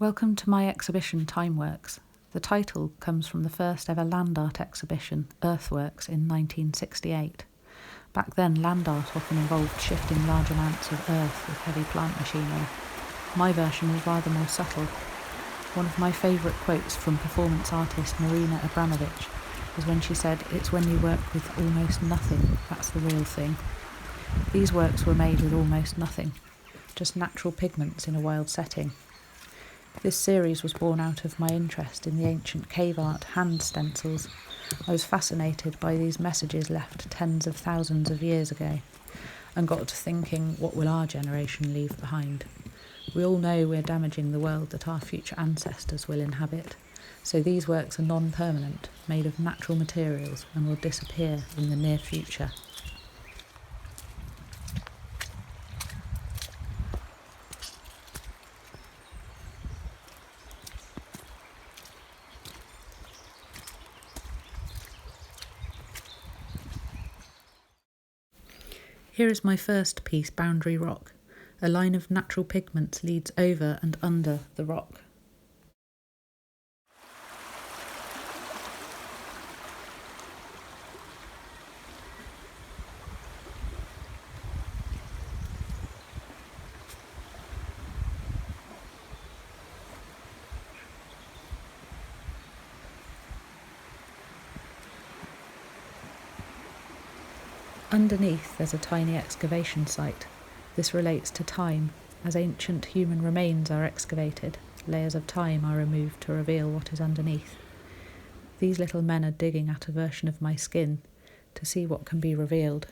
Welcome to my exhibition Timeworks. The title comes from the first ever land art exhibition, Earthworks, in 1968. Back then, land art often involved shifting large amounts of earth with heavy plant machinery. My version was rather more subtle. One of my favourite quotes from performance artist Marina Abramovich is when she said, "It's when you work with almost nothing, that's the real thing." These works were made with almost nothing, just natural pigments in a wild setting. This series was born out of my interest in the ancient cave art hand stencils. I was fascinated by these messages left tens of thousands of years ago, and got to thinking, what will our generation leave behind? We all know we're damaging the world that our future ancestors will inhabit, so these works are non-permanent, made of natural materials, and will disappear in the near future. Here is my first piece, Boundary Rock. A line of natural pigments leads over and under the rock. Underneath there's a tiny excavation site. This relates to time. As ancient human remains are excavated, layers of time are removed to reveal what is underneath. These little men are digging at a version of my skin to see what can be revealed.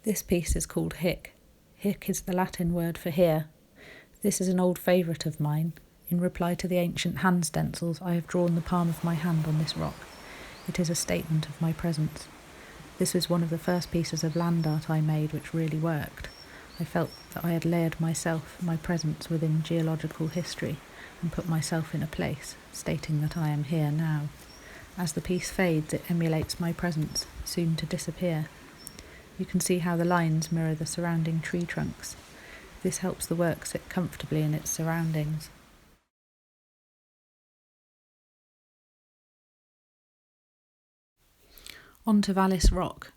This piece is called Hic. Hic is the Latin word for here. This is an old favourite of mine. In reply to the ancient hand stencils, I have drawn the palm of my hand on this rock. It is a statement of my presence. This was one of the first pieces of land art I made which really worked. I felt that I had layered myself, my presence, within geological history, and put myself in a place, stating that I am here now. As the piece fades, it emulates my presence, soon to disappear. You can see how the lines mirror the surrounding tree trunks. This helps the work sit comfortably in its surroundings. On to Vallis Rock.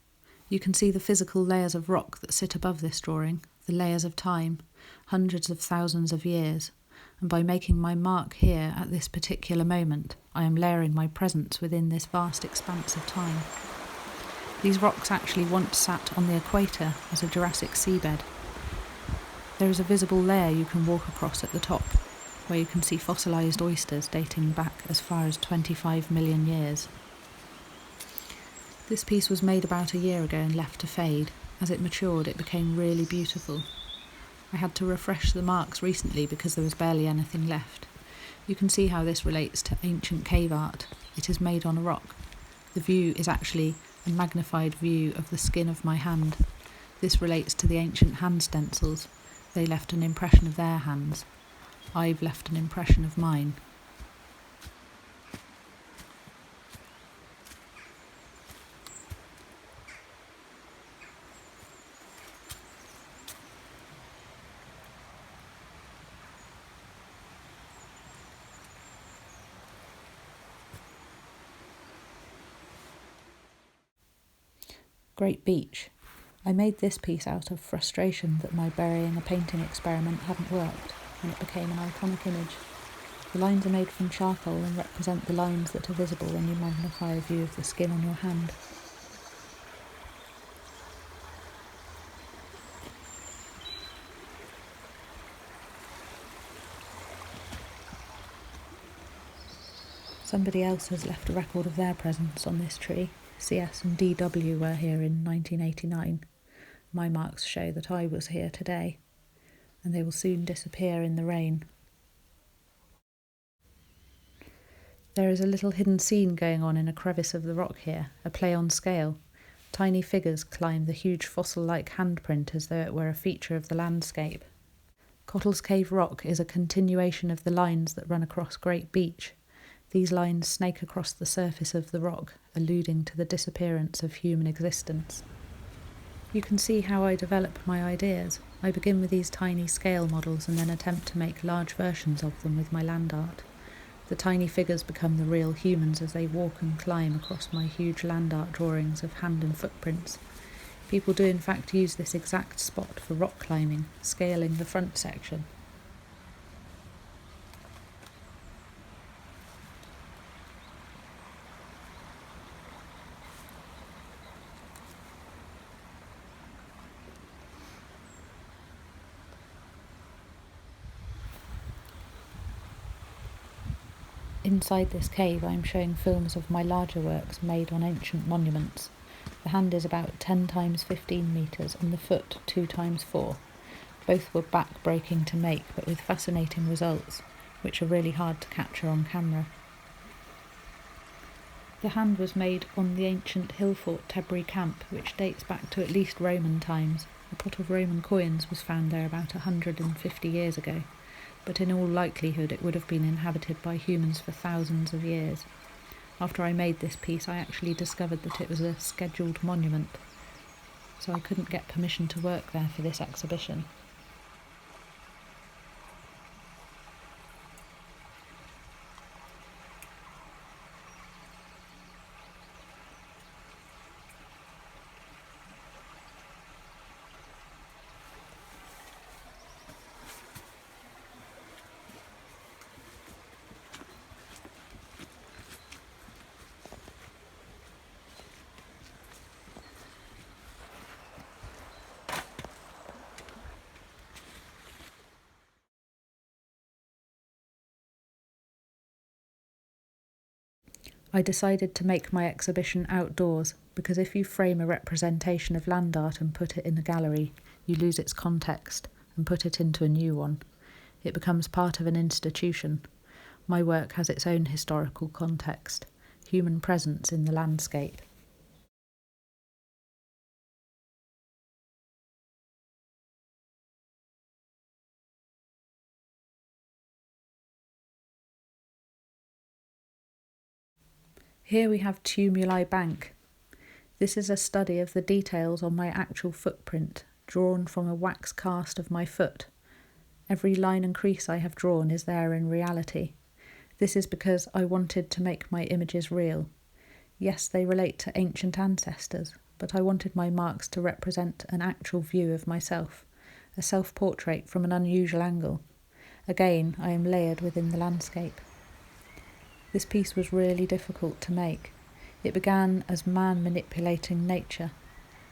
You can see the physical layers of rock that sit above this drawing, the layers of time, hundreds of thousands of years, and by making my mark here at this particular moment, I am layering my presence within this vast expanse of time. These rocks actually once sat on the equator as a Jurassic seabed. There is a visible layer you can walk across at the top, where you can see fossilised oysters dating back as far as 25 million years. This piece was made about a year ago and left to fade. As it matured, it became really beautiful. I had to refresh the marks recently because there was barely anything left. You can see how this relates to ancient cave art. It is made on a rock. The view is actually a magnified view of the skin of my hand. This relates to the ancient hand stencils. They left an impression of their hands. I've left an impression of mine. Great Beach. I made this piece out of frustration that my burying a painting experiment hadn't worked, and it became an iconic image. The lines are made from charcoal and represent the lines that are visible when you magnify a view of the skin on your hand. Somebody else has left a record of their presence on this tree. CS and DW were here in 1989. My marks show that I was here today, and they will soon disappear in the rain. There is a little hidden scene going on in a crevice of the rock here, a play on scale. Tiny figures climb the huge fossil-like handprint as though it were a feature of the landscape. Cottle's Cave Rock is a continuation of the lines that run across Great Beach. These lines snake across the surface of the rock, alluding to the disappearance of human existence. You can see how I develop my ideas. I begin with these tiny scale models and then attempt to make large versions of them with my land art. The tiny figures become the real humans as they walk and climb across my huge land art drawings of hand and footprints. People do in fact use this exact spot for rock climbing, scaling the front section. Inside this cave I am showing films of my larger works made on ancient monuments. The hand is about 10 times 15 metres and the foot 2 times 4. Both were back-breaking to make, but with fascinating results, which are really hard to capture on camera. The hand was made on the ancient hill fort Tebri camp, which dates back to at least Roman times. A pot of Roman coins was found there about 150 years ago, but in all likelihood it would have been inhabited by humans for thousands of years. After I made this piece, I actually discovered that it was a scheduled monument, so I couldn't get permission to work there for this exhibition. I decided to make my exhibition outdoors because if you frame a representation of land art and put it in a gallery, you lose its context and put it into a new one. It becomes part of an institution. My work has its own historical context, human presence in the landscape. Here we have Tumuli Bank. This is a study of the details on my actual footprint, drawn from a wax cast of my foot. Every line and crease I have drawn is there in reality. This is because I wanted to make my images real. Yes, they relate to ancient ancestors, but I wanted my marks to represent an actual view of myself, a self-portrait from an unusual angle. Again, I am layered within the landscape. This piece was really difficult to make. It began as man manipulating nature,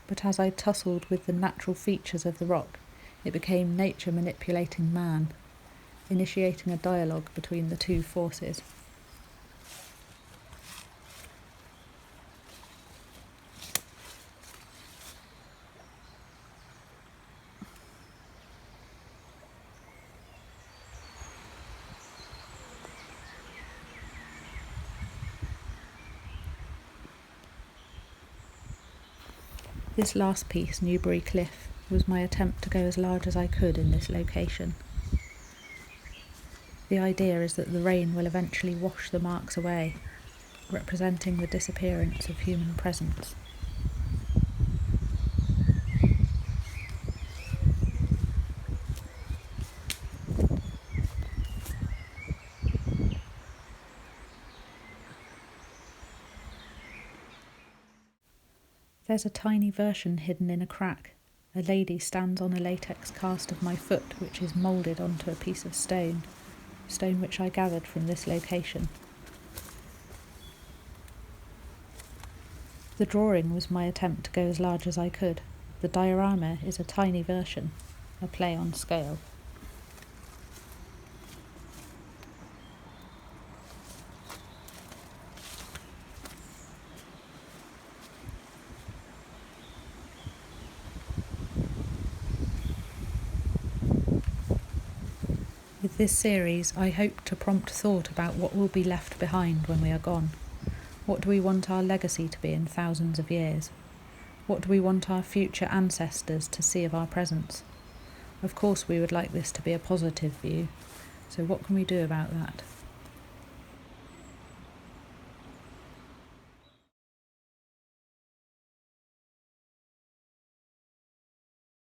but as I tussled with the natural features of the rock, it became nature manipulating man, initiating a dialogue between the two forces. This last piece, Newbury Cliff, was my attempt to go as large as I could in this location. The idea is that the rain will eventually wash the marks away, representing the disappearance of human presence. There's a tiny version hidden in a crack. A lady stands on a latex cast of my foot, which is moulded onto a piece of stone which I gathered from this location. The drawing was my attempt to go as large as I could. The diorama is a tiny version, a play on scale. With this series, I hope to prompt thought about what will be left behind when we are gone. What do we want our legacy to be in thousands of years? What do we want our future ancestors to see of our presence? Of course, we would like this to be a positive view, so what can we do about that?